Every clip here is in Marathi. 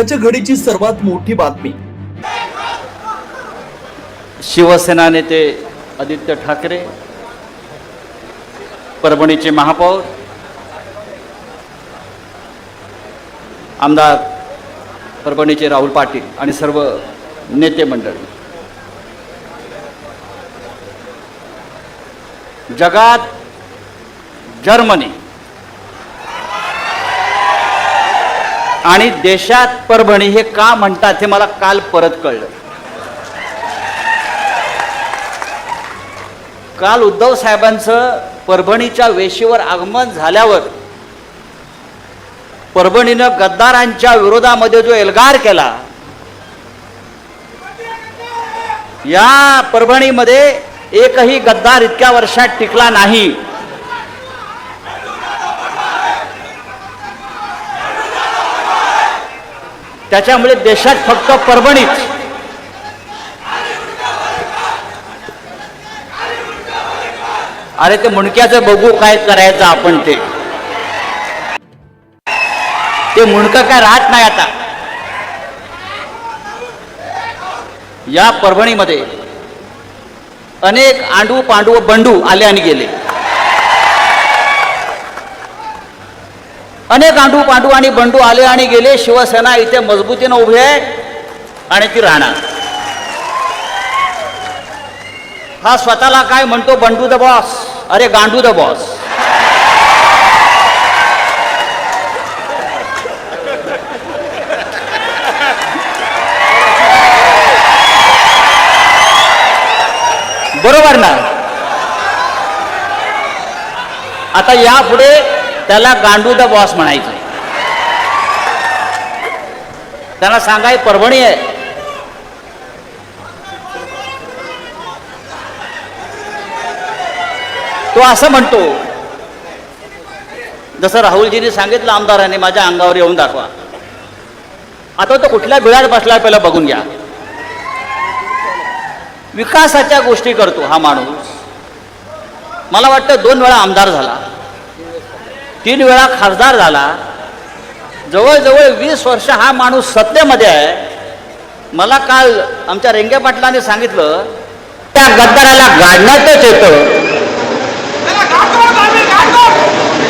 आताच्या घडीची सर्वात मोठी बातमी. शिवसेना नेते आदित्य ठाकरे, परभणीचे महापौर, आमदार परभणीचे राहुल पाटील आणि सर्व नेते मंडळी, जगात जर्मनी आणि देशात परभणी हे का म्हणतात हे मला काल परत कळलं. काल उद्धव साहेबांचं परभणीच्या वेशीवर आगमन झाल्यावर परभणीनं गद्दारांच्या विरोधामध्ये जो एल्गार केला, या परभणीमध्ये एकही गद्दार इतक्या वर्षात टिकला नाही. त्याच्यामुळे देशात फक्त परभणीच. अरे ते मुंडक्याचं बघू काय करायचं आपण, ते मुंडकं काय राहत नाही आता. या परभणीमध्ये अनेक आंडू पांडू बंडू आले आणि गेले. अनेक आंडू पांडू आणि बंडू आले आणि गेले. शिवसेना इथे मजबूतीनं उभी आहे आणि ती राहणार. हा स्वतःला काय म्हणतो, बंडू द बॉस. अरे गांडू द बॉस. बरोबर ना. आता यापुढे त्याला गांडू द बॉस म्हणायचं. त्यांना सांगाय परभणी आहे. तो असं म्हणतो, जसं राहुलजींनी सांगितलं आमदारांनी, माझ्या अंगावर येऊन दाखवा. आता तो कुठल्या बिळात बसला पहिला बघून घ्या. विकासाच्या गोष्टी करतो हा माणूस. मला वाटतं 2 वेळा आमदार झाला, 3 वेळा खासदार झाला. जवळजवळ 20 वर्ष हा माणूस सत्तेमध्ये आहे. मला काल आमच्या रेंगे पाटलांनी सांगितलं, त्या गद्दाराला गाडण्यातच येतं.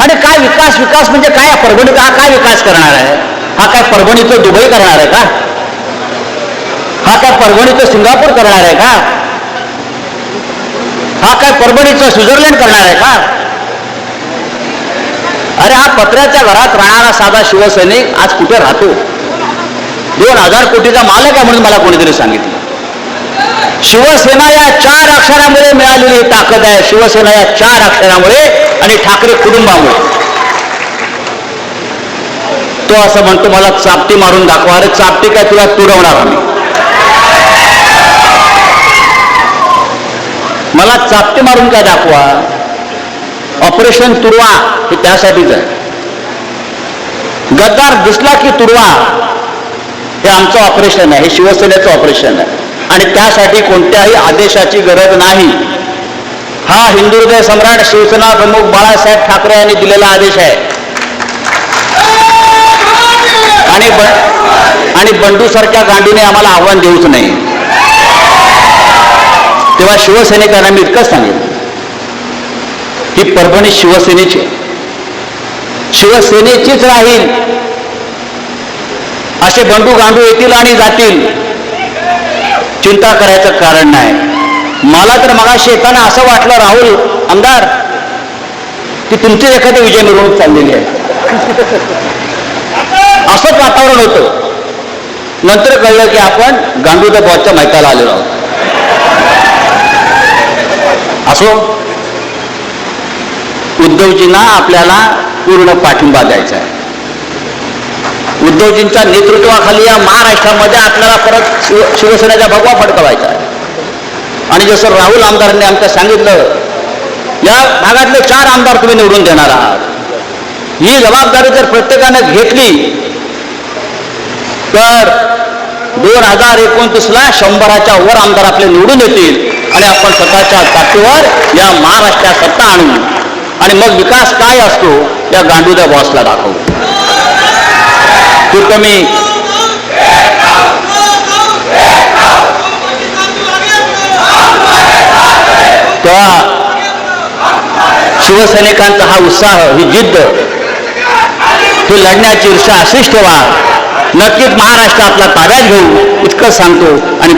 आणि काय विकास विकास म्हणजे काय? परभणी हा काय विकास करणार आहे? हा काय परभणीचं दुबई करणार आहे का? हा काय परभणीचं सिंगापूर करणार आहे का? हा काय परभणीचं स्वित्झर्लंड करणार आहे का? अरे हा पत्र्याच्या घरात राहणारा साधा शिवसैनिक आज कुठे राहतो? 2000 कोटीचा मालक आहे म्हणून मला कोणीतरी सांगितलं. शिवसेना या 4 अक्षरामुळे मिळालेली ताकद आहे. शिवसेना या 4 अक्षरामुळे आणि ठाकरे कुटुंबामुळे. तो असं म्हणतो, मला चापटी मारून दाखवा. अरे चापटी काय तुला तुडवणार आम्ही? मला चापटी मारून काय दाखवा? ऑपरेशन तुडवा हे त्यासाठीच आहे. गद्दार दिसला की तुडवा हे आमचं ऑपरेशन आहे, हे शिवसेनेचं ऑपरेशन आहे. आणि त्यासाठी कोणत्याही आदेशाची गरज नाही. हा हिंदू हृदय सम्राट शिवसेना प्रमुख बाळासाहेब ठाकरे यांनी दिलेला आदेश आहे. आणि बंडू सारख्या गांडूने आम्हाला आव्हान देऊच नाही. तेव्हा शिवसैनिकांना मी इतकंच सांगेन, ही परभणी शिवसेनेची, शिवसेनेचीच राहील. असे बंडू गांडू येतील आणि जातील, चिंता करायचं कारण नाही. मला तर मगाशी येताना असं वाटलं, राहुल आमदार, की तुमची एखादी विजय मिरवणूक चाललेली आहे, असंच वातावरण होतं. नंतर कळलं की आपण गांडू द बॉसच्या मैदानाला आलेलो आहोत. असो, उद्धवजींना आपल्याला पूर्ण पाठिंबा द्यायचा आहे. उद्धवजींच्या नेतृत्वाखाली या महाराष्ट्रामध्ये आपल्याला परत शिवसेनेचा भगवा फडकवायचा आहे. आणि जसं राहुल आमदारांनी आमच्या सांगितलं, या भागातले 4 आमदार तुम्ही निवडून देणार आहात. ही जबाबदारी जर प्रत्येकाने घेतली तर 2029ला 100च्या वर आमदार आपले निवडून येतील आणि आपण स्वतःच्या ताकदीवर या महाराष्ट्रात सत्ता आणू. आणि मग विकास काय असतो या गांडू द बॉसला दाखवू. तेव्हा शिवसैनिकांचा हा उत्साह, ही जिद्द, ही लढण्याची ईर्षा अशीच ठेवा. नक्कीच महाराष्ट्र आपला ताब्यात घेऊ इतकंच सांगतो आणि